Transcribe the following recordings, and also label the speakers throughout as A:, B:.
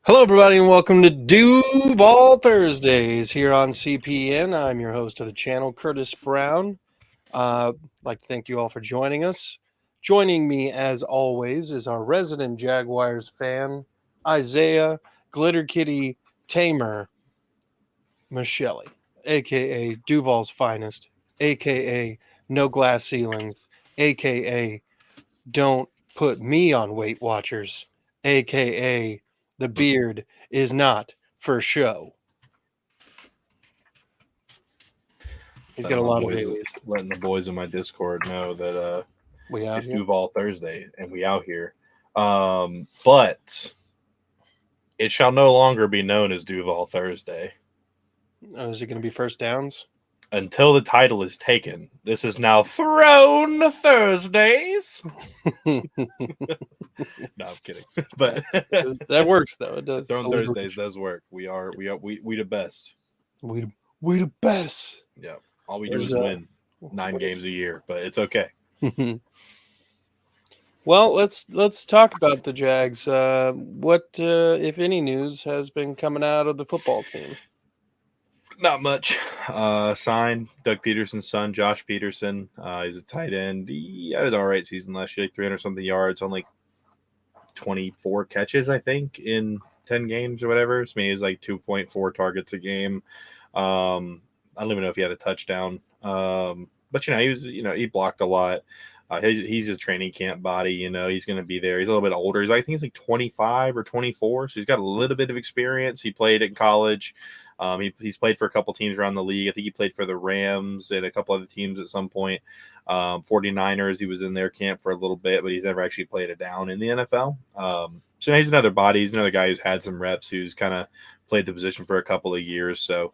A: Hello, everybody, and welcome to DUUUUVALL Thursdays here on CPN. I'm your host of the channel, Curtis Brown. I'd like to thank you all for joining us. Joining me, as always, is our resident Jaguars fan, Isaiah Glitter Kitty Tamer Michelle, a.k.a. Duval's finest, a.k.a. No Glass Ceilings, a.k.a. Don't Put Me on Weight Watchers, aka the beard is not for show. He's got a lot of alias.
B: Letting the boys in my Discord know that
A: We out
B: it's
A: here.
B: Duval Thursday and we out here. But it shall no longer be known as Duval Thursday
A: Oh, is it going to be first downs?
B: until the title is taken. This is now Throne Thursdays. No, I'm kidding. But
A: That works though. It does.
B: Throne Thursdays does work. We the best.
A: We the best.
B: Yeah. All we do is win 9 games a year, but it's okay.
A: Well, let's talk about the Jags. What, if any, news has been coming out of the football team?
B: Not much. Signed Doug Peterson's son, Josh Peterson. He's a tight end. He had an all right season last year, like 300 something yards on like 24 catches, I think, in 10 games or whatever. So I mean, he was like 2.4 targets a game. I don't even know if he had a touchdown. But he blocked a lot. He's a training camp body. He's going to be there. He's a little bit older. I think he's like 25 or 24, so he's got a little bit of experience. He played in college. He's played for a couple teams around the league. I think he played for the Rams and a couple other teams at some point. 49ers, he was in their camp for a little bit, but he's never actually played it down in the NFL. So he's another body. He's another guy who's had some reps, who's kind of played the position for a couple of years. So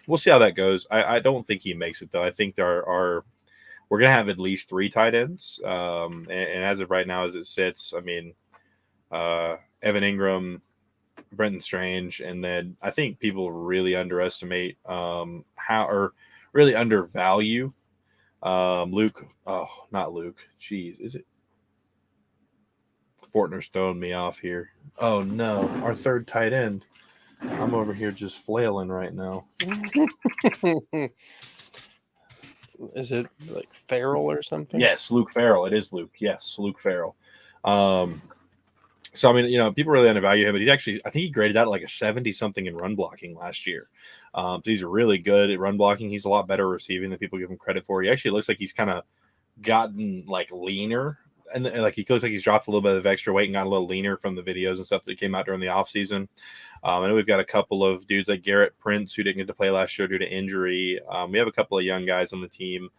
B: we'll see how that goes. I don't think he makes it, though. I think we're going to have at least 3 tight ends. And as of right now, as it sits, I mean, Evan Ingram, Brenton Strange, and then I think people really underestimate really undervalue Luke. Oh, not Luke. Jeez, is it? Fortner's throwing me off here. Oh, no. Our third tight end. I'm over here just flailing right now.
A: Is it like Farrell or something?
B: Yes, Luke Farrell. It is Luke. Yes, Luke Farrell. So, I mean, people really undervalue him, but I think he graded out like a 70-something in run blocking last year. So he's really good at run blocking. He's a lot better receiving than people give him credit for. He actually looks like he's kind of gotten like leaner. And like he looks like he's dropped a little bit of extra weight and got a little leaner from the videos and stuff that came out during the offseason. I know we've got a couple of dudes like Garrett Prince who didn't get to play last year due to injury. We have a couple of young guys on the team.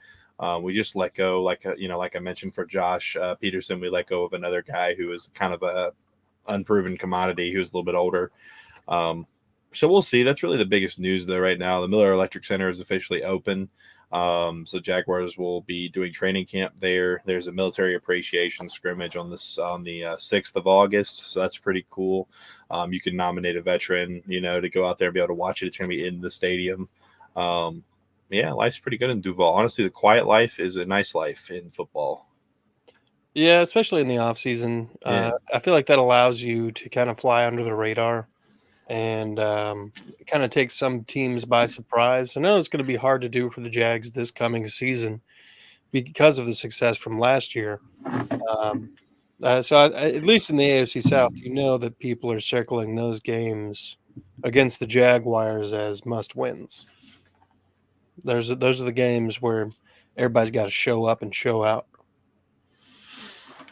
B: We just let go, like I mentioned for Josh Peterson, we let go of another guy who was kind of a unproven commodity who was a little bit older. So we'll see. That's really the biggest news though right now. The Miller Electric Center is officially open. So Jaguars will be doing training camp there. There's a military appreciation scrimmage on the 6th of August. So that's pretty cool. You can nominate a veteran, to go out there and be able to watch it. It's going to be in the stadium. Yeah, life's pretty good in Duval. Honestly, the quiet life is a nice life in football.
A: Yeah, especially in the off season.
B: Yeah.
A: I feel like that allows you to kind of fly under the radar and kind of take some teams by surprise. I know it's going to be hard to do for the Jags this coming season because of the success from last year. At least in the AFC South, that people are circling those games against the Jaguars as must wins. Those are the games where everybody's got to show up and show out.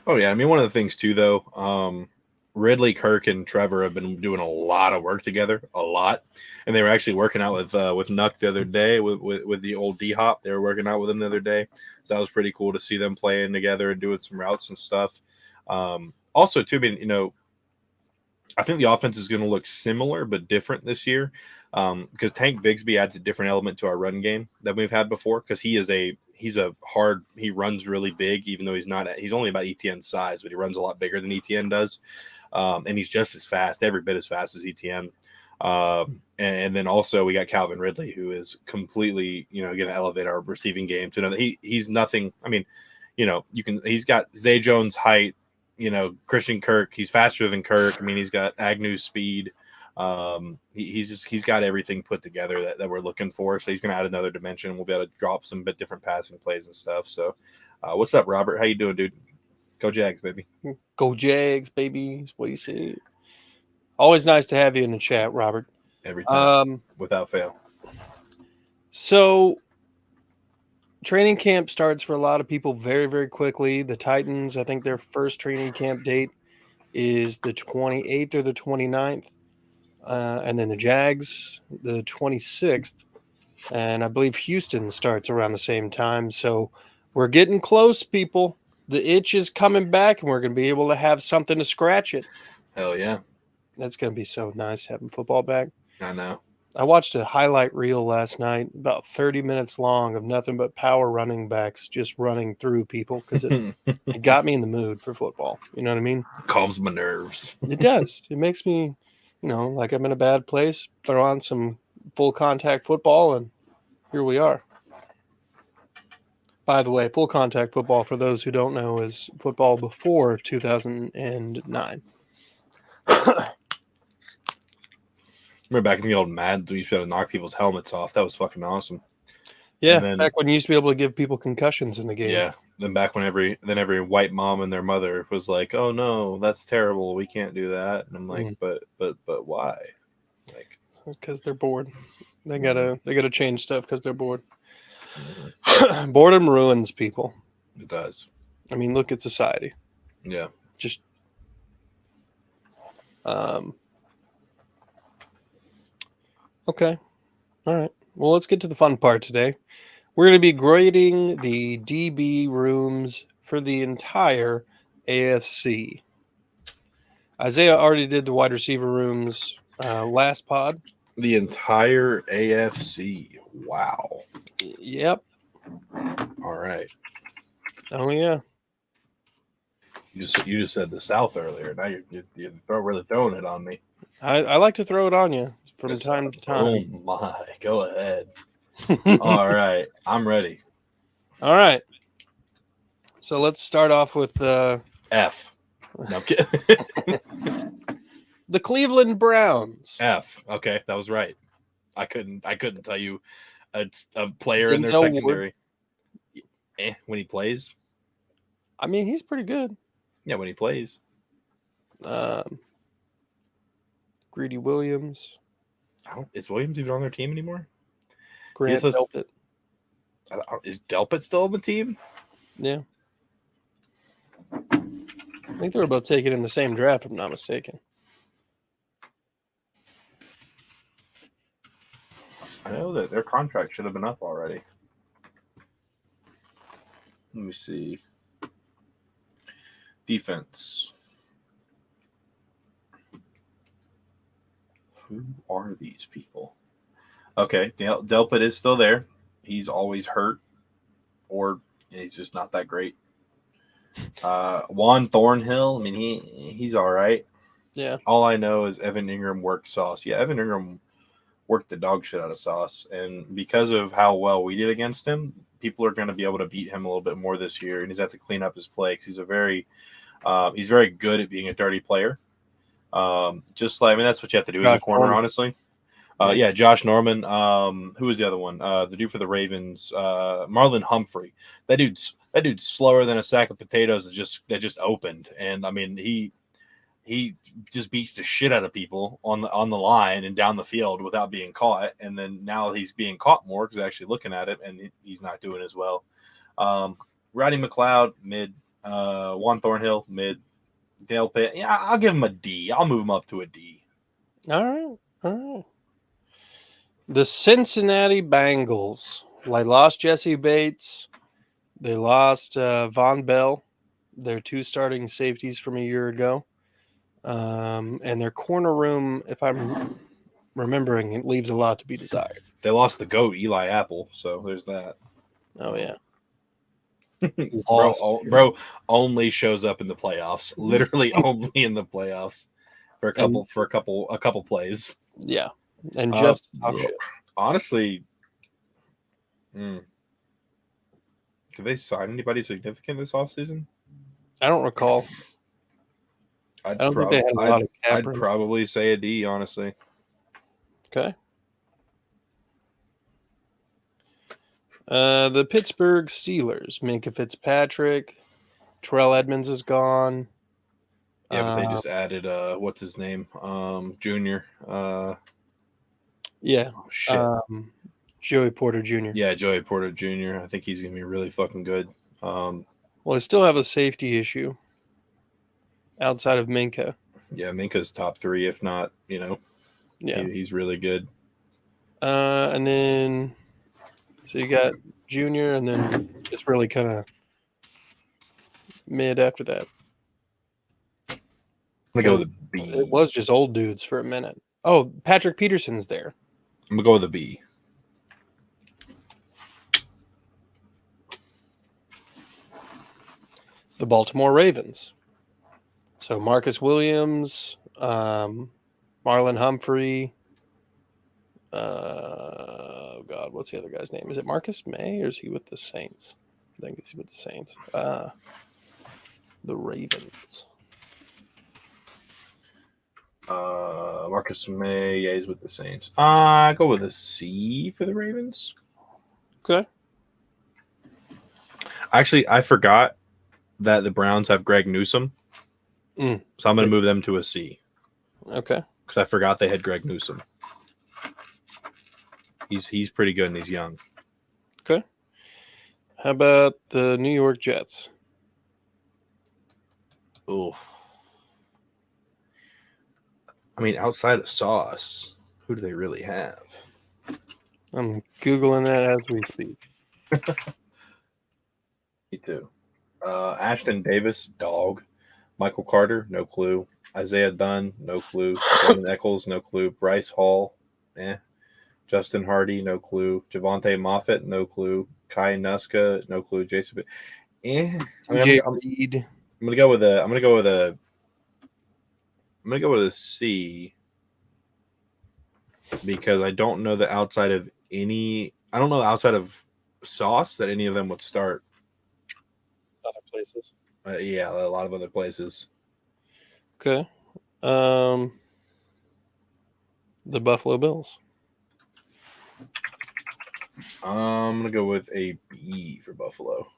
B: Oh, yeah. I mean, one of the things, too, though, Ridley, Kirk, and Trevor have been doing a lot of work together, a lot. And they were actually working out with Nuck the other day, with the old D-Hop. They were working out with him the other day. So that was pretty cool to see them playing together and doing some routes and stuff. Also, too, I mean, I think the offense is going to look similar but different this year because Tank Bigsby adds a different element to our run game than we've had before because he runs really big, even though he's only about ETN's size, but he runs a lot bigger than ETN does. And he's just as fast, every bit as fast as ETN. And then also we got Calvin Ridley, who is completely, going to elevate our receiving game to know that he's nothing. I mean, he's got Zay Jones' height, Christian Kirk, he's faster than Kirk. I mean, he's got Agnew's speed. He's got everything put together that we're looking for. So he's going to add another dimension. We'll be able to drop some bit different passing plays and stuff. So, what's up, Robert? How you doing, dude? Go Jags, baby.
A: Go Jags, baby. That's what you say. Always nice to have you in the chat, Robert.
B: Every time, without fail.
A: So, training camp starts for a lot of people very, very quickly. The Titans, I think their first training camp date is the 28th or the 29th. And then the Jags, the 26th. And I believe Houston starts around the same time. So we're getting close, people. The itch is coming back, and we're going to be able to have something to scratch it.
B: Hell yeah.
A: That's going to be so nice having football back.
B: I know.
A: I watched a highlight reel last night, about 30 minutes long, of nothing but power running backs just running through people because it got me in the mood for football. You know what I mean?
B: Calms my nerves.
A: It does. It makes me, like I'm in a bad place, throw on some full contact football, and here we are. By the way, full contact football, for those who don't know, is football before 2009.
B: Remember back in the old Madden, we used to be able to knock people's helmets off. That was fucking awesome.
A: Yeah, back when you used to be able to give people concussions in the game.
B: Yeah. Then back when every white mom and their mother was like, "Oh no, that's terrible. We can't do that." And I'm like, "But why?" Like,
A: because they're bored. They gotta change stuff because they're bored. Boredom ruins people.
B: It does.
A: I mean, look at society.
B: Yeah.
A: Just okay. All right. Well, let's get to the fun part today. We're going to be grading the DB rooms for the entire AFC. Isaiah already did the wide receiver rooms last pod.
B: The entire AFC. Wow.
A: Yep.
B: All right.
A: Oh yeah.
B: You just said the South earlier. Now you're really throwing it on me.
A: I like to throw it on you from time to time.
B: Oh my! Go ahead. All right, I'm ready.
A: All right. So let's start off with
B: F. No, I'm kidding.
A: the Cleveland Browns.
B: F. Okay, that was right. I couldn't tell you a player in their secondary. When he plays.
A: I mean, he's pretty good.
B: Yeah, when he plays.
A: Greedy Williams.
B: Is Williams even on their team anymore?
A: Grant Delpit.
B: Is Delpit still on the team?
A: Yeah. I think they were both taken in the same draft, if I'm not mistaken.
B: I know that their contract should have been up already. Let me see. Defense. Who are these people? Okay, Delpit is still there. He's always hurt, or he's just not that great. Juan Thornhill, I mean, he's all right.
A: Yeah.
B: All I know is Evan Ingram worked Sauce. Yeah, Evan Ingram worked the dog shit out of Sauce, and because of how well we did against him, people are going to be able to beat him a little bit more this year, and he's have to clean up his play because he's very good at being a dirty player. Just like, I mean, that's what you have to do as a corner,
A: Norman.
B: honestly. Yeah, Josh Norman. Who was the other one? The dude for the Ravens, Marlon Humphrey. That dude's slower than a sack of potatoes that just opened, and I mean he just beats the shit out of people on the line and down the field without being caught. And then now he's being caught more because actually looking at it, and he's not doing as well. Roddy McLeod, mid. Juan Thornhill, mid. Dale Pitt, yeah, I'll give him a D. I'll move him up to a D.
A: All right. The Cincinnati Bengals. They lost Jesse Bates. They lost Von Bell, their two starting safeties from a year ago. And their corner room, if I'm remembering, it leaves a lot to be desired.
B: They lost the GOAT, Eli Apple, so there's that.
A: Oh, yeah.
B: Bro only shows up in the playoffs. Literally only in the playoffs for a couple plays.
A: Yeah. And just
B: honestly, did they sign anybody significant this offseason?
A: I don't recall. I don't think they had a lot of cap
B: I'd
A: room.
B: probably say a D, honestly.
A: Okay. The Pittsburgh Steelers, Minka Fitzpatrick, Terrell Edmonds is gone.
B: Yeah, but they just added what's his name? Junior.
A: Yeah.
B: Oh, shit.
A: Joey Porter Jr.
B: Yeah, Joey Porter Jr. I think he's gonna be really fucking good.
A: Well, they still have a safety issue outside of Minka.
B: Yeah, Minka's top 3, if not,
A: Yeah.
B: he's really good.
A: And then so you got Junior, and then it's really kind of mid after that.
B: I'm gonna go with a B.
A: It was just old dudes for a minute. Oh, Patrick Peterson's there.
B: I'm gonna go with a B.
A: The Baltimore Ravens. So Marcus Williams, Marlon Humphrey. Oh God, what's the other guy's name? Is it Marcus May, or is he with the Saints? I think he's with the Saints. The Ravens.
B: Marcus May, yeah, he's with the Saints. I go with a C for the Ravens.
A: Okay.
B: Actually, I forgot that the Browns have Greg Newsome, so I'm going to move them to a C.
A: Okay.
B: Because I forgot they had Greg Newsome. He's pretty good and he's young.
A: Okay. How about the New York Jets?
B: Oh. I mean, outside of Sauce, who do they really have?
A: I'm Googling that as we speak.
B: Me too. Ashton Davis, dog. Michael Carter, no clue. Isaiah Dunn, no clue. Brandon Eccles, no clue. Bryce Hall, Justin Hardy, no clue. Javonte Moffett, no clue. Kai Nuska, no clue. Jason, I'm gonna go with a C because I don't know that outside of Sauce that any of them would start.
A: Other places.
B: Yeah, a lot of other places.
A: Okay. The Buffalo Bills.
B: I'm gonna go with a B for Buffalo.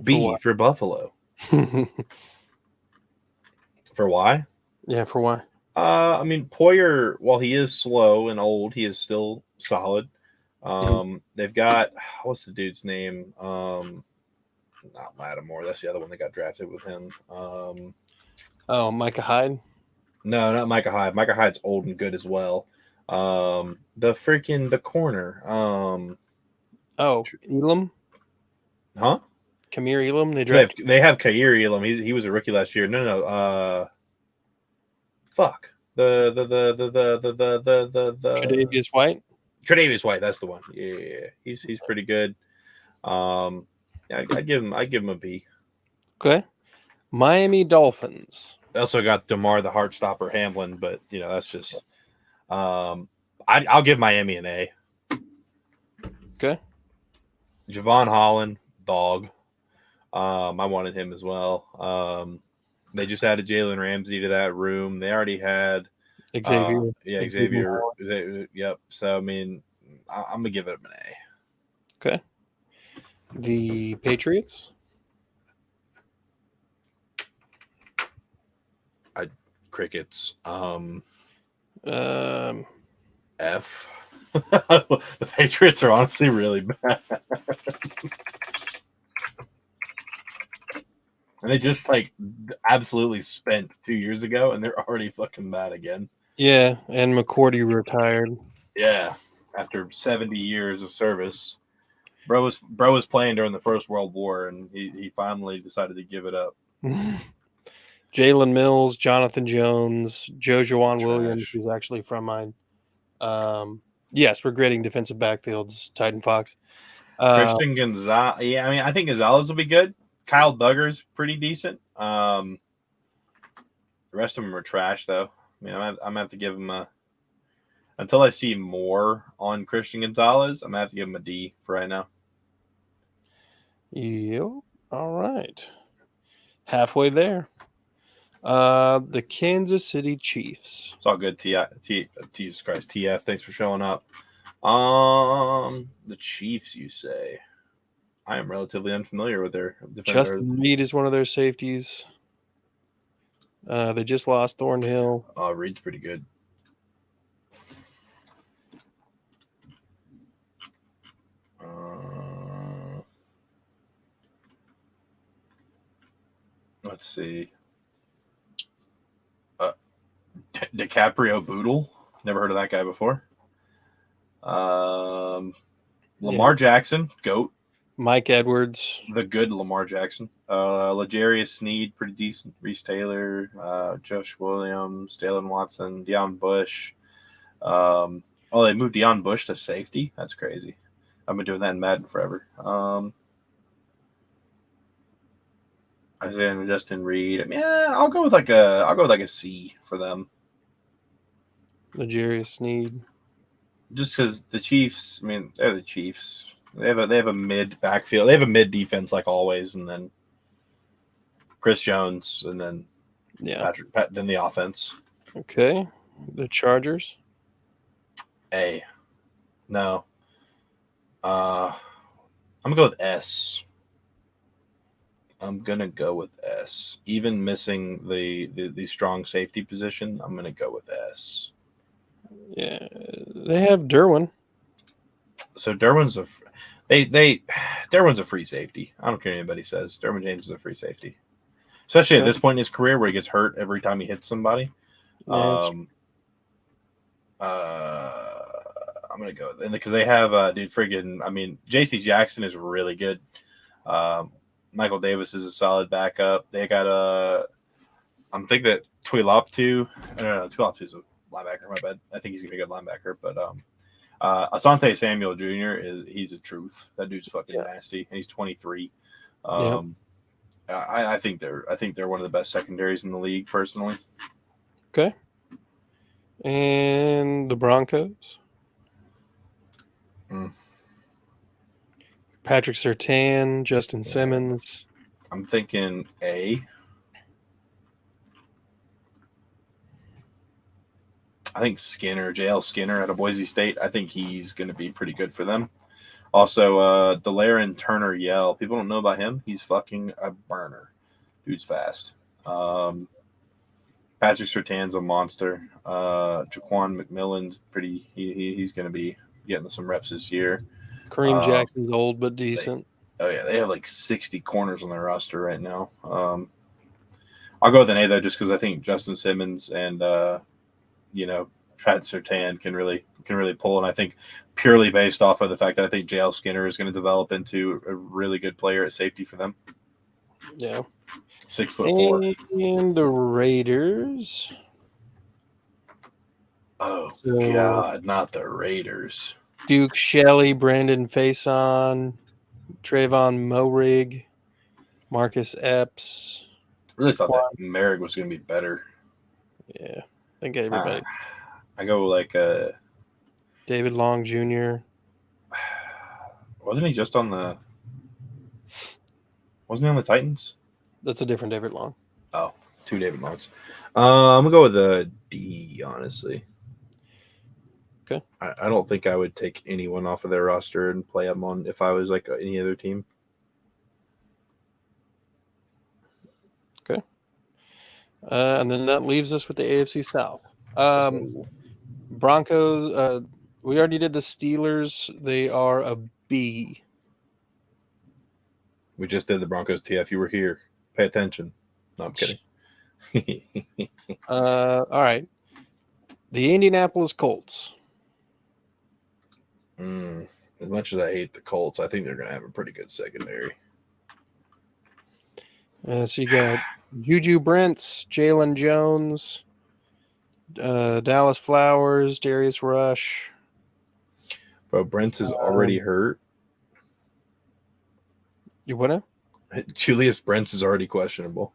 B: B for Buffalo. For why?
A: Yeah, for why?
B: I mean, Poyer, while he is slow and old, he is still solid. They've got what's the dude's name? Not Lattimore. That's the other one that got drafted with him.
A: Micah Hyde.
B: No, not Micah Hyde. Micah Hyde's old and good as well. The corner.
A: Elam.
B: Huh?
A: Kamir Elam.
B: They have Kair Elam. He was a rookie last year. No. Fuck. The
A: Tre'Davious White.
B: Tre'Davious White. That's the one. Yeah. He's pretty good. Yeah, I'd give him a B.
A: Okay. Miami Dolphins.
B: They also got DeMar the Heartstopper Hamlin, but that's just. I'll give Miami an A.
A: Okay.
B: Javon Holland, dog. I wanted him as well. They just added Jalen Ramsey to that room. They already had
A: Xavier.
B: Xavier. Yep. So I mean, I'm gonna give it an A.
A: Okay. The Patriots.
B: Crickets. F. The Patriots are honestly really bad. And they just absolutely spent 2 years ago, and they're already fucking bad again.
A: Yeah, and McCourty retired.
B: Yeah, after 70 years of service, bro was playing during the First World War, and he finally decided to give it up.
A: Jalen Mills, Jonathan Jones, Jojuan Williams, who's actually from mine. Yes, regretting defensive backfields, Titan Fox.
B: Christian Gonzalez. Yeah, I mean, I think Gonzalez will be good. Kyle Duggar's pretty decent. The rest of them are trash, though. I mean, I'm gonna have to give him until I see more on Christian Gonzalez, I'm gonna have to give him a D for right now.
A: Yep. All right. Halfway there. The Kansas City Chiefs.
B: It's all good. Jesus Christ, TF. Thanks for showing up. The Chiefs, you say? I am relatively unfamiliar with their defender.
A: Justin Reed is one of their safeties. They just lost Thornhill.
B: Reed's pretty good. Let's see. DiCaprio Boodle. Never heard of that guy before. Lamar Jackson, GOAT.
A: Mike Edwards.
B: The good Lamar Jackson. L'Jarius Sneed, pretty decent. Reese Taylor, Josh Williams, Dalen Watson, Deion Bush. They moved Deion Bush to safety. That's crazy. I've been doing that in Madden forever. Isaiah and Justin Reed. I mean, I'll go with like a C for them.
A: L'Jarius Sneed.
B: Just because the Chiefs, I mean, they're the Chiefs. They have a mid backfield. They have a mid defense like always, and then Chris Jones, and then then the offense.
A: Okay, the Chargers.
B: A. No. I'm gonna go with S. Even missing the strong safety position, I'm gonna go with S.
A: Yeah, they have Derwin.
B: So Derwin's Derwin's a free safety. I don't care what anybody says. Derwin James is a free safety, especially at this point in his career where he gets hurt every time he hits somebody. I'm gonna go with, because they have J.C. Jackson is really good. Michael Davis is a solid backup. They got I'm thinking that Tuiloptu. I don't know. Tuiloptu is a linebacker. My bad. I think he's gonna be a good linebacker. But Asante Samuel Jr. he's a truth. That dude's fucking nasty, and he's 23. I think they're one of the best secondaries in the league, personally.
A: Okay. And the Broncos. Patrick Surtain, Justin Simmons.
B: I'm thinking A. I think JL Skinner out of Boise State, I think he's going to be pretty good for them. Also, Delaren Turner Yell. People don't know about him. He's fucking a burner. Dude's fast. Patrick Surtain's a monster. Jaquan McMillan's pretty. He's going to be getting some reps this year.
A: Kareem Jackson's old but decent.
B: They have like 60 corners on their roster right now. I'll go with an A though, just because I think Justin Simmons and Pat Surtain can really pull, and I think purely based off of the fact that I think JL Skinner is going to develop into a really good player at safety for them.
A: Yeah,
B: 6'4".
A: And the Raiders.
B: Oh God, not the Raiders.
A: Duke Shelley, Brandon Faison, Trayvon Moehrig, Marcus Epps.
B: Really thought that Merrick was going to be better.
A: Yeah, I think everybody.
B: I go like
A: David Long Jr.
B: Wasn't he just on the? Wasn't he on the Titans?
A: That's a different David Long.
B: Oh, two David Longs. I'm gonna go with a D, honestly.
A: Okay.
B: I don't think I would take anyone off of their roster and play them on if I was like any other team.
A: Okay. And then that leaves us with the AFC South. Broncos. We already did the Steelers. They are a B.
B: We just did the Broncos. TF, you were here. Pay attention. No, I'm kidding.
A: All right. The Indianapolis Colts.
B: As much as I hate the Colts, I think they're going to have a pretty good secondary.
A: So you got Juju Brents, Jalen Jones, Dallas Flowers, Darius Rush.
B: Bro, Brents is already hurt.
A: You want to?
B: Julius Brents is already questionable.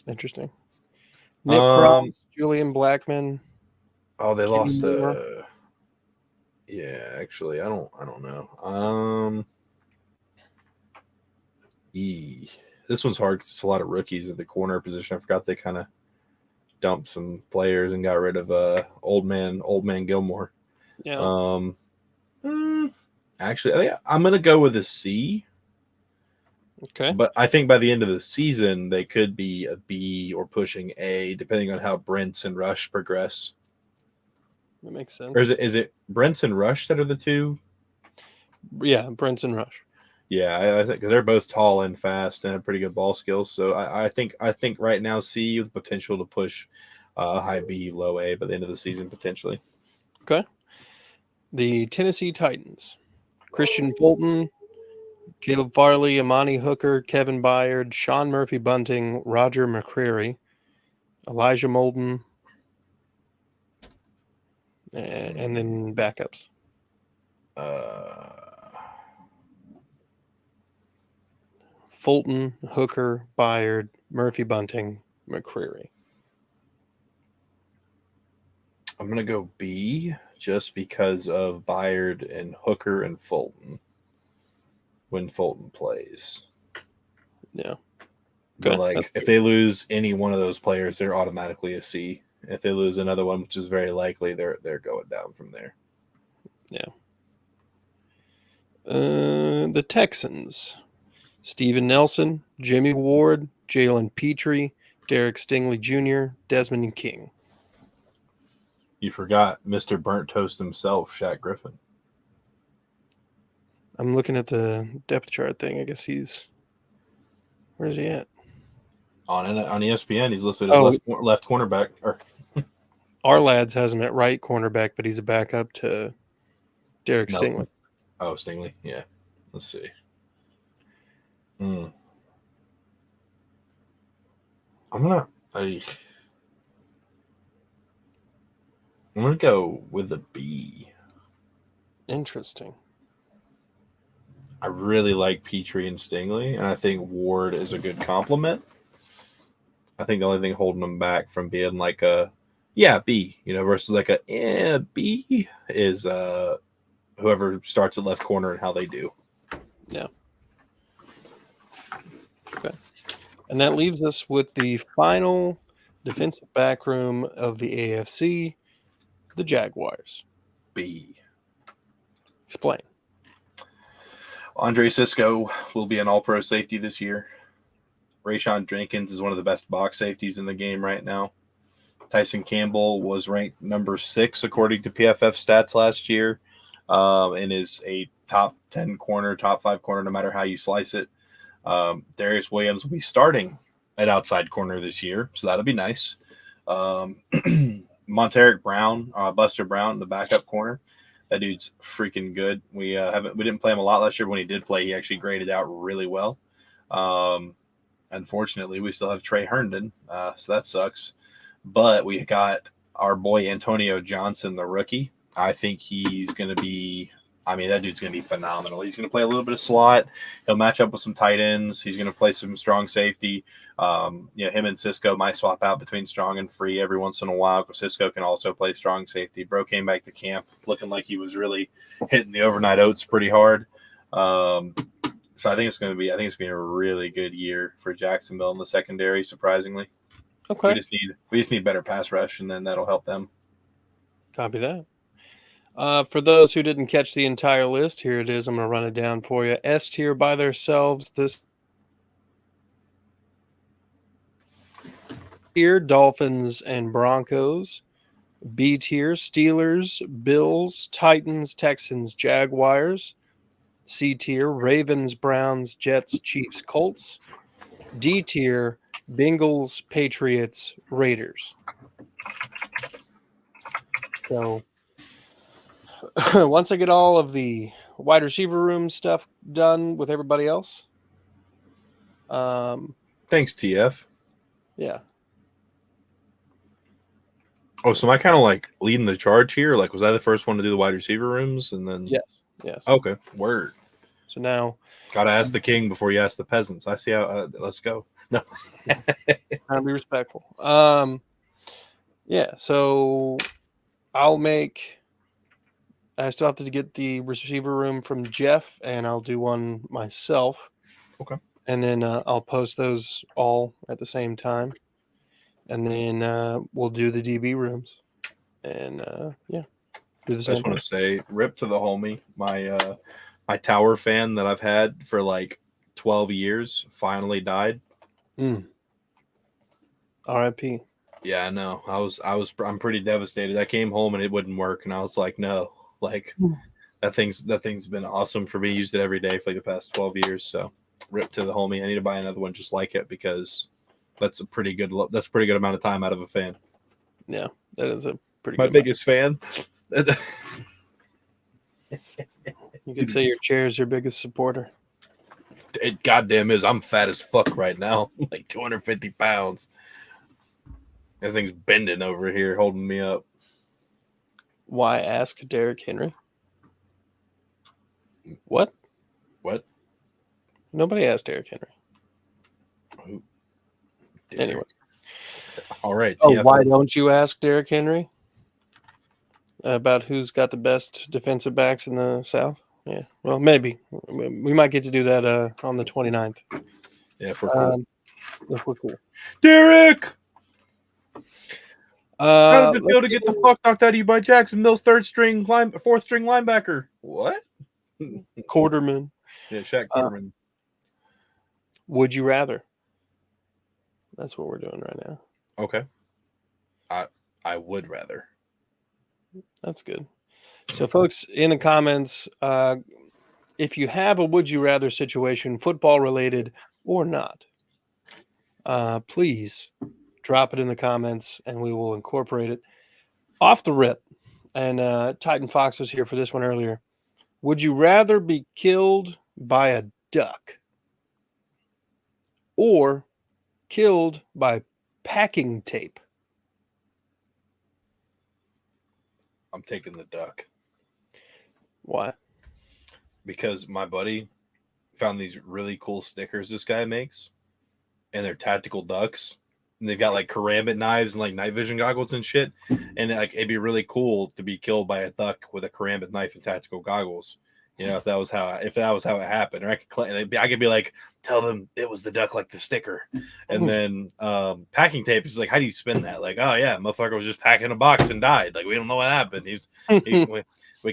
A: Interesting. Nick Cross, Julian Blackman.
B: Oh, they lost. Yeah, actually, I don't know. This one's hard because it's a lot of rookies at the corner position. I forgot they kind of dumped some players and got rid of old man Gilmore.
A: Yeah.
B: Actually, I'm gonna go with a C.
A: Okay.
B: But I think by the end of the season, they could be a B or pushing A, depending on how Brents and Rush progress.
A: That makes sense.
B: Or is it Brents and Rush that are the two?
A: Yeah, Brinson Rush.
B: Yeah, I think because they're both tall and fast and have pretty good ball skills. So I think right now C with potential to push high B, low A by the end of the season potentially.
A: Okay. The Tennessee Titans. Christian Fulton, Caleb Farley, Amani Hooker, Kevin Byard, Sean Murphy Bunting, Roger McCreary, Elijah Molden, and then backups. Fulton, Hooker, Byard, Murphy Bunting, McCreary.
B: I'm gonna go B just because of Byard and Hooker and Fulton when Fulton plays.
A: Yeah.
B: But like if they lose any one of those players, they're automatically a C. If they lose another one, which is very likely, they're going down from there.
A: Yeah. The Texans. Steven Nelson, Jimmy Ward, Jalen Petrie, Derek Stingley Jr., Desmond King.
B: You forgot Mr. Burnt Toast himself, Shaq Griffin.
A: I'm looking at the depth chart thing. I guess where's he at?
B: On ESPN, he's listed as left cornerback.
A: Our lads has him at right cornerback, but he's a backup to Derek Stingley.
B: Oh, Stingley. Yeah. Let's see. I'm gonna go with a B.
A: Interesting.
B: I really like Petrie and Stingley, and I think Ward is a good compliment. I think the only thing holding them back from being like a B, versus like a B is whoever starts at left corner and how they do.
A: Yeah. Okay. And that leaves us with the final defensive back room of the AFC, the Jaguars.
B: B.
A: Explain.
B: Andre Sisco will be an all-pro safety this year. Rayshon Jenkins is one of the best box safeties in the game right now. Tyson Campbell was ranked number 6 according to PFF stats last year, and is a top 10 corner, top 5 corner, no matter how you slice it. Darius Williams will be starting at outside corner this year, so that'll be nice. Monteric Brown, Buster Brown, the backup corner. That dude's freaking good. We didn't play him a lot last year. When he did play, he actually graded out really well. Unfortunately, we still have Trey Herndon, so that sucks. But we got our boy Antonio Johnson, the rookie. I think he's going to be – that dude's going to be phenomenal. He's going to play a little bit of slot. He'll match up with some tight ends. He's going to play some strong safety. Him and Sisco might swap out between strong and free every once in a while because Sisco can also play strong safety. Bro came back to camp looking like he was really hitting the overnight oats pretty hard. So I think it's going to be a really good year for Jacksonville in the secondary, surprisingly.
A: Okay.
B: We just need better pass rush, and then that'll help them.
A: Copy that. For those who didn't catch the entire list, here it is. I'm going to run it down for you. S tier by themselves. This tier, Dolphins and Broncos. B tier, Steelers, Bills, Titans, Texans, Jaguars. C tier, Ravens, Browns, Jets, Chiefs, Colts. D tier, Bengals, Patriots, Raiders. So once I get all of the wide receiver room stuff done with everybody else.
B: Thanks, TF.
A: Yeah.
B: Oh, so am I kind of like leading the charge here? Like, was I the first one to do the wide receiver rooms? And then
A: Yes.
B: Okay, word.
A: So now
B: gotta ask the king before you ask the peasants. I see how. Let's go. No,
A: trying to be respectful. Yeah. So I still have to get the receiver room from Jeff, and I'll do one myself.
B: Okay.
A: And then I'll post those all at the same time. and then we'll do the DB rooms, and do the
B: I
A: same
B: just want
A: thing.
B: to say, rip to the homie. My tower fan that I've had for like 12 years finally died.
A: R.I.P.
B: Yeah, I know. I'm pretty devastated. I came home and it wouldn't work, and I was like, no, like that thing's been awesome for me. Used it every day for like the past 12 years. So rip to the homie. I need to buy another one just like it because that's a pretty good amount of time out of a fan.
A: Yeah, that is a pretty
B: My
A: good
B: biggest fan.
A: You could say your chair is your biggest supporter.
B: It goddamn is. I'm fat as fuck right now. Like 250 pounds. This thing's bending over here, holding me up.
A: Why ask Derrick Henry? What?
B: What?
A: Nobody asked Derrick Henry.
B: Who?
A: Anyway.
B: All right.
A: Oh, why don't you ask Derrick Henry about who's got the best defensive backs in the South? Yeah, well, maybe. We might get to do that on the 29th.
B: Yeah, if we're cool.
A: If we're cool.
B: Derrick! How does it feel to
A: let's
B: get the fuck knocked out of you by Jacksonville's fourth string linebacker? What?
A: Quarterman.
B: Yeah, Shaq Quarterman.
A: Would you rather? That's what we're doing right now.
B: Okay. I would rather.
A: That's good. So, folks, in the comments, if you have a would you rather situation, football related or not, please drop it in the comments and we will incorporate it off the rip. And Titan Fox was here for this one earlier. Would you rather be killed by a duck or killed by packing tape?
B: I'm taking the duck.
A: Why?
B: Because my buddy found these really cool stickers this guy makes, and they're tactical ducks. And they've got like karambit knives and like night vision goggles and shit. And like it'd be really cool to be killed by a duck with a karambit knife and tactical goggles. You know, if that was how it happened, or I could be like, tell them it was the duck, like the sticker. And then packing tape is like, how do you spin that? Like, oh yeah, motherfucker was just packing a box and died. Like, we don't know what happened. We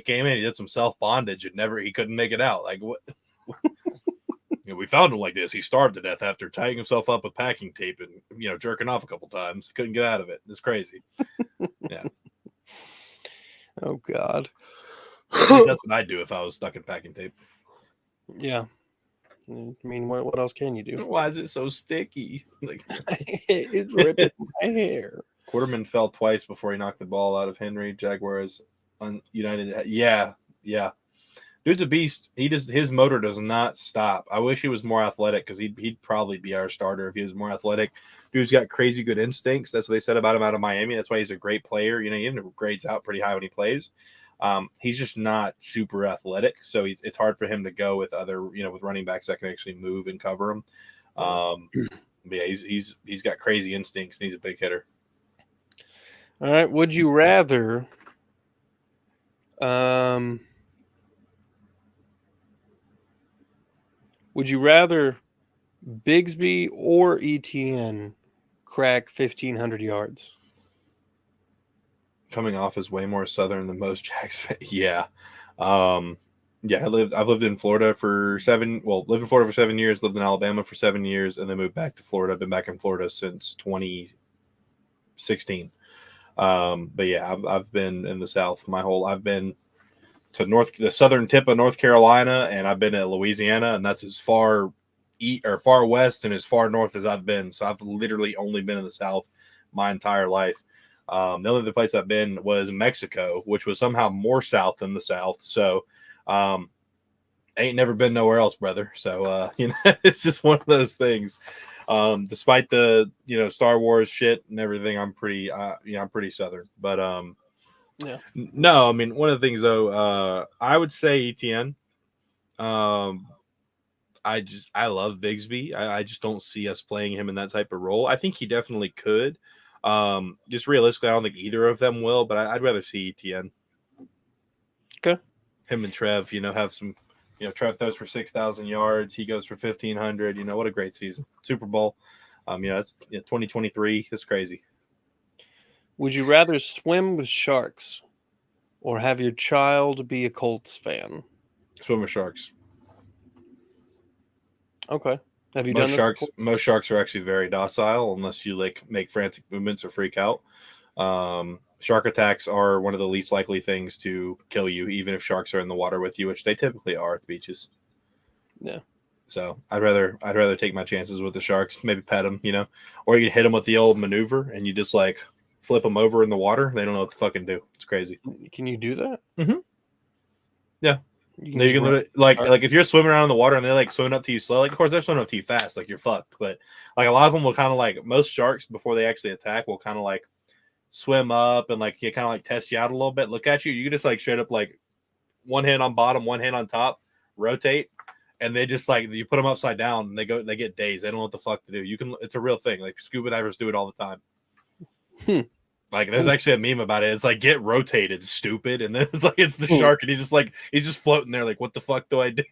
B: came in, he did some self bondage and he couldn't make it out. Like what? We found him like this. He starved to death after tying himself up with packing tape and jerking off a couple times. Couldn't get out of it. It's crazy. Yeah.
A: Oh God.
B: At least that's what I'd do if I was stuck in packing tape.
A: Yeah. I mean, what else can you do?
B: Why is it so sticky? Like
A: it's ripping my hair.
B: Quarterman fell twice before he knocked the ball out of Henry. Jaguars United. Yeah. Dude's a beast. His motor does not stop. I wish he was more athletic because he'd probably be our starter if he was more athletic. Dude's got crazy good instincts. That's what they said about him out of Miami. That's why he's a great player. He even grades out pretty high when he plays. He's just not super athletic, so it's hard for him to go with other with running backs that can actually move and cover him. But yeah, he's got crazy instincts and he's a big hitter.
A: All right. Would you rather? Would you rather Bigsby or ETN crack 1,500 yards?
B: Coming off is way more southern than most Jags. Yeah. I've lived in Florida for 7 years, lived in Alabama for 7 years, and then moved back to Florida. I've been back in Florida since 2016. But yeah, I've been in the South I've been to the southern tip of North Carolina, and I've been to Louisiana, and that's as far far west and as far north as I've been. So I've literally only been in the South my entire life. The only other place I've been was Mexico, which was somehow more south than the South. So ain't never been nowhere else, brother. So it's just one of those things. Despite the Star Wars shit and everything, I'm pretty southern. But
A: yeah.
B: No, I mean, one of the things though, I would say ETN. I love Bigsby. I just don't see us playing him in that type of role. I think he definitely could. Just realistically, I don't think either of them will, but I'd rather see ETN.
A: Okay.
B: Him and Trev, have some, Trev throws for 6,000 yards. He goes for 1,500. What a great season. Super Bowl. It's 2023. That's crazy.
A: Would you rather swim with sharks or have your child be a Colts fan?
B: Swim with sharks.
A: Okay. Have you done this before?
B: Most sharks are actually very docile unless you like make frantic movements or freak out. Shark attacks are one of the least likely things to kill you, even if sharks are in the water with you, which they typically are at the beaches.
A: Yeah.
B: So I'd rather take my chances with the sharks. Maybe pet them, or you can hit them with the old maneuver and you just like flip them over in the water. They don't know what to fucking do. It's crazy.
A: Can you do that?
B: Mm-hmm. Yeah.
A: You
B: No, you can literally, like if you're swimming around in the water and they like swimming up to you slow, like of course they're swimming up to you fast, like you're fucked. But like a lot of them will kind of like most sharks before they actually attack will kind of like swim up and like you kind of like test you out a little bit, look at you. You can just like straight up like one hand on bottom, one hand on top, rotate, and they just like you put them upside down and they get dazed. They don't know what the fuck to do. It's a real thing. Like scuba divers do it all the time. Like there's actually a meme about it. It's like get rotated, stupid, and then it's like it's the shark, and he's just floating there, like what the fuck do I do?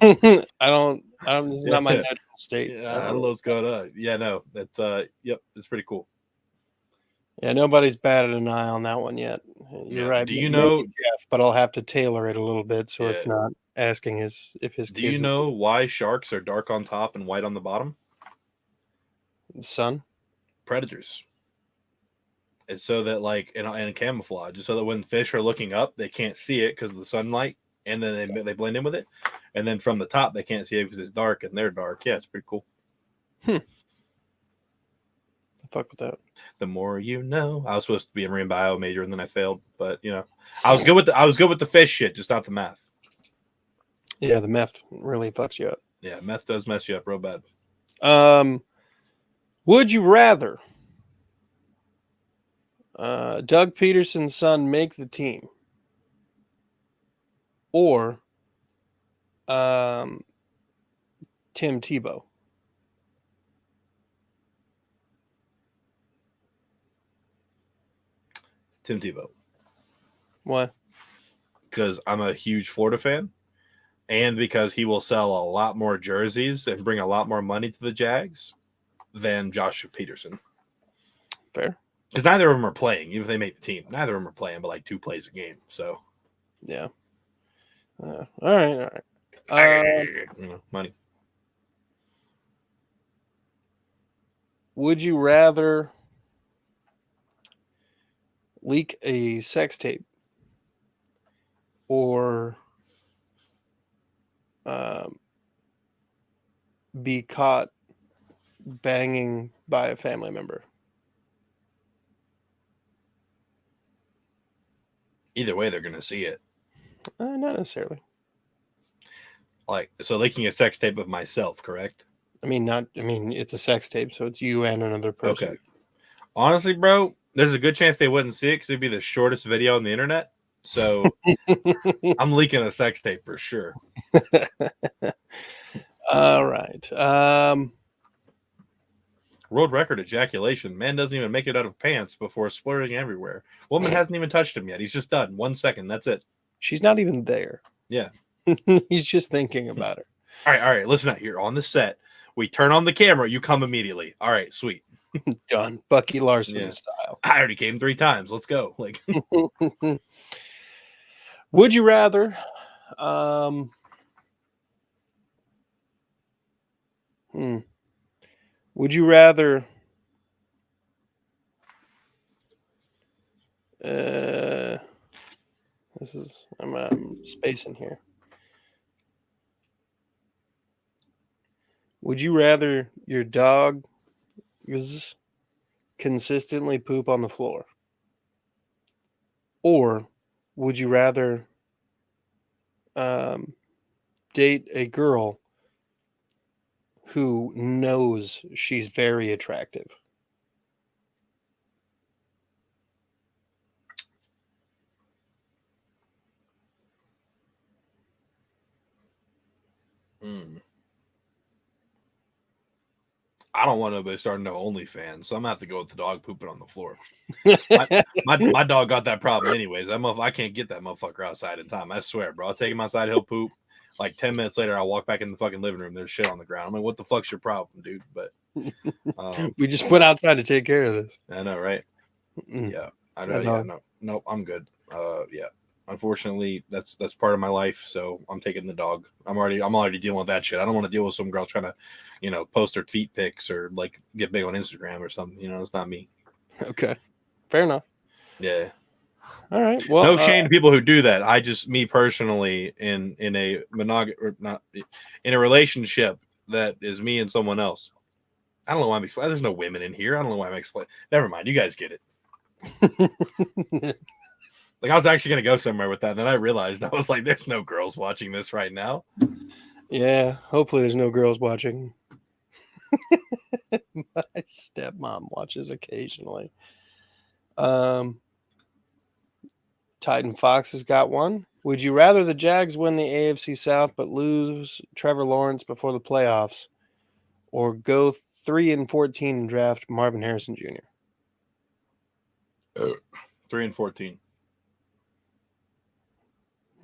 A: I don't. This is not my natural state.
B: Yeah, I don't know what's going on. Yeah, no, that's yep, it's pretty cool.
A: Yeah, nobody's batted an eye on that one yet. You're right.
B: Do you know,
A: Jeff? But I'll have to tailor it a little bit so it's not asking if his.
B: Do you know why sharks are dark on top and white on the bottom?
A: Sun.
B: Predators. It's so that like in camouflage, so that when fish are looking up, they can't see it because of the sunlight, and then they blend in with it, and then from the top they can't see it because it's dark and they're dark. Yeah, it's pretty cool.
A: Fuck with that.
B: The more you know. I was supposed to be a marine bio major and then I failed, but I was good with the fish shit, just not the math.
A: Yeah, the meth really fucks you up.
B: Yeah, meth does mess you up real bad.
A: Would you rather Doug Peterson's son make the team or Tim Tebow?
B: Tim Tebow.
A: Why?
B: Because I'm a huge Florida fan, and because he will sell a lot more jerseys and bring a lot more money to the Jags than Josh Peterson.
A: Fair.
B: Because neither of them are playing, even if they make the team. Neither of them are playing, but like 2 plays a game. So,
A: yeah. All right.
B: Money.
A: Would you rather leak a sex tape or be caught banging by a family member?
B: Either way, they're going to see it.
A: Not necessarily.
B: Like, so leaking a sex tape of myself, correct?
A: It's a sex tape, so it's you and another person.
B: Okay. Honestly, bro, there's a good chance they wouldn't see it because it'd be the shortest video on the internet. So I'm leaking a sex tape for sure.
A: All right.
B: World record ejaculation. Man doesn't even make it out of pants before splurting everywhere. Woman hasn't even touched him yet. He's just done. 1 second. That's it.
A: She's not even there.
B: Yeah.
A: He's just thinking about her.
B: All right. Listen out. You're on the set. We turn on the camera. You come immediately. All right. Sweet.
A: Done. Bucky Larson style.
B: I already came 3 times. Let's go. Like,
A: would you rather would you rather I'm spacing here. Would you rather your dog consistently poop on the floor? Or would you rather date a girl who knows she's very attractive?
B: I don't want nobody starting no OnlyFans, so I'm gonna have to go with the dog pooping on the floor. my dog got that problem anyways. I can't get that motherfucker outside in time. I swear, bro. I'll take him outside, he'll poop. Like 10 minutes later, I'll walk back in the fucking living room. There's shit on the ground. I'm like, what the fuck's your problem, dude? But
A: We just went outside to take care of this.
B: I know, right?
A: Mm.
B: Yeah, I know. Yeah, no, nope, I'm good. Yeah. Unfortunately, that's part of my life. So I'm taking the dog. I'm already dealing with that shit. I don't want to deal with some girl trying to, post her feet pics or like get big on Instagram or something. It's not me.
A: Okay, fair enough.
B: Yeah.
A: All right. Well,
B: No shame to people who do that. Me personally, in a or not in a relationship that is me and someone else. I don't know why I'm explaining. There's no women in here. I don't know why I'm explaining. Never mind. You guys get it. Like I was actually going to go somewhere with that. And then I realized I was like, there's no girls watching this right now.
A: Yeah. Hopefully there's no girls watching. My stepmom watches occasionally. Titan Fox has got one. Would you rather the Jags win the AFC South but lose Trevor Lawrence before the playoffs, or go 3-14 and draft Marvin Harrison Jr.?
B: 3-14.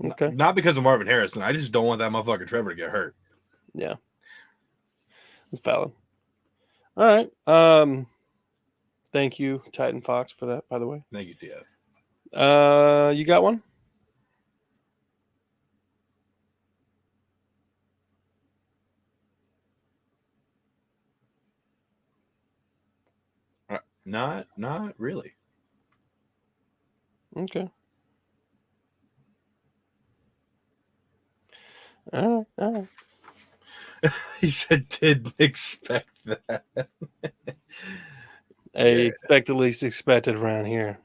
A: Okay.
B: Not because of Marvin Harrison. I just don't want that motherfucker Trevor to get hurt.
A: Yeah. That's valid. All right. Thank you, Titan Fox, for that, by the way.
B: Thank you, TF.
A: You got one?
B: Not really.
A: Okay. All right.
B: He said, didn't expect that.
A: Expect the least expected around here.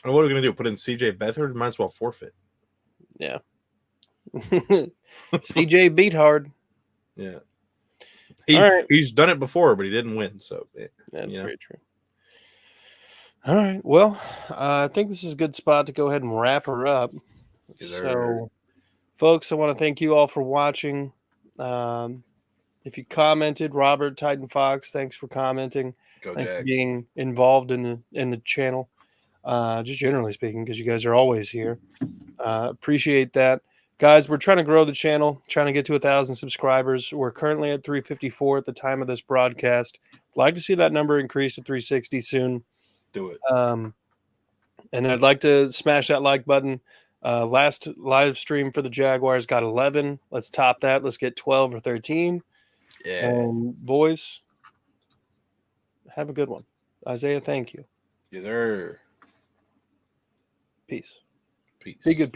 B: And what are we going to do? Put in CJ Beathard? Might as well forfeit.
A: Yeah. CJ beat hard.
B: Yeah. He's done it before, but he didn't win. So
A: that's very true. All right. Well, I think this is a good spot to go ahead and wrap her up. So, folks, I want to thank you all for watching. If you commented, Robert, Titan Fox, thanks for commenting. Thanks for being involved in the channel. Just generally speaking, because you guys are always here. Appreciate that. Guys, we're trying to grow the channel, trying to get to 1,000 subscribers. We're currently at 354 at the time of this broadcast. I'd like to see that number increase to 360 soon.
B: Do it.
A: And I'd like to smash that like button. Last live stream for the Jaguars got 11. Let's top that. Let's get 12 or 13.
B: Yeah.
A: And boys, have a good one. Isaiah, thank you.
B: Yes, sir.
A: Peace.
B: Peace.
A: Be good.